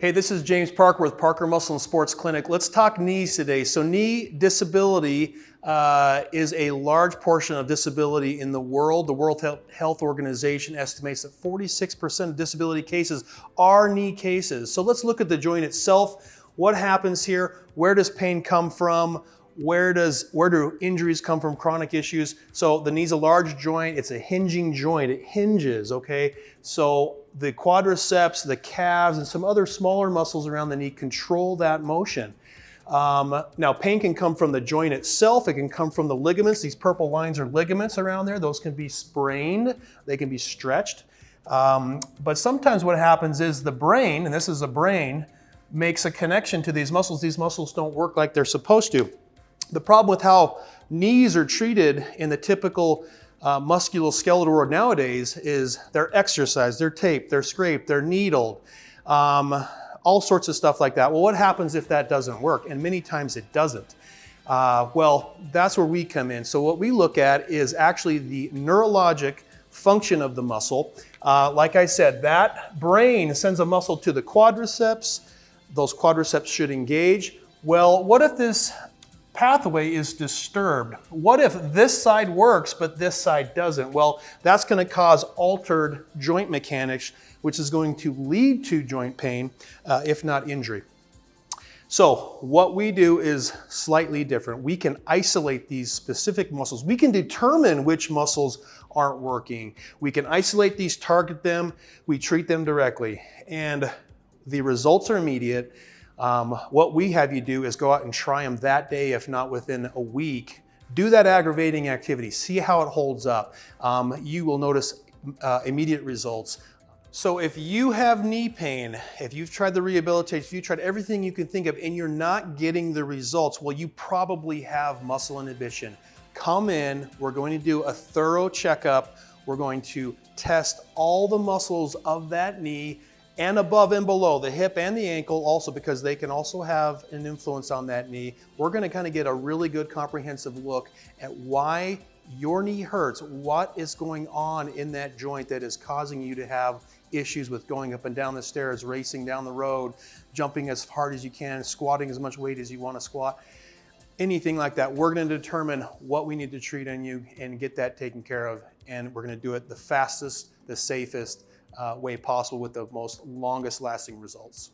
Hey, this is James Parker with Parker Muscle and Sports Clinic. Let's talk knees today. So knee disability is a large portion of disability in the world. The World Health Organization estimates that 46% of disability cases are knee cases. So let's look at the joint itself. What happens here? Where does pain come from? Where do injuries come from, chronic issues? So the knee's a large joint, it's a hinging joint, it hinges, okay? So the quadriceps, the calves, and some other smaller muscles around the knee control that motion. Now pain can come from the joint itself, it can come from the ligaments. These purple lines are ligaments around there. Those can be sprained, they can be stretched. But sometimes what happens is the brain, and this is a brain, makes a connection to these muscles. These muscles don't work like they're supposed to. The problem with how knees are treated in the typical musculoskeletal world nowadays is they're exercised, they're taped, they're scraped, they're needled, all sorts of stuff like that. Well, what happens if that doesn't work? And many times it doesn't. Well, that's where we come in. So what we look at is actually the neurologic function of the muscle. Like I said, that brain sends a muscle to the quadriceps. Those quadriceps should engage. Well, what if this pathway is disturbed? What if this side works but this side doesn't? Well, that's going to cause altered joint mechanics, which is going to lead to joint pain, if not injury. So what we do is slightly different. We can isolate these specific muscles. We can determine which muscles aren't working. We can isolate these, target them, we treat them directly, and the results are immediate. What we have you do is go out and try them that day, if not within a week. Do that aggravating activity, see how it holds up. You will notice immediate results. So if you have knee pain, if you've tried the rehabilitation, if you've tried everything you can think of and you're not getting the results, well, you probably have muscle inhibition. Come in, we're going to do a thorough checkup. We're going to test all the muscles of that knee and above and below, the hip and the ankle also, because they can also have an influence on that knee. We're gonna kind of get a really good comprehensive look at why your knee hurts, what is going on in that joint that is causing you to have issues with going up and down the stairs, racing down the road, jumping as hard as you can, squatting as much weight as you want to squat, anything like that. We're going to determine what we need to treat on you and get that taken care of. And we're going to do it the fastest, the safest way possible with the most longest lasting results.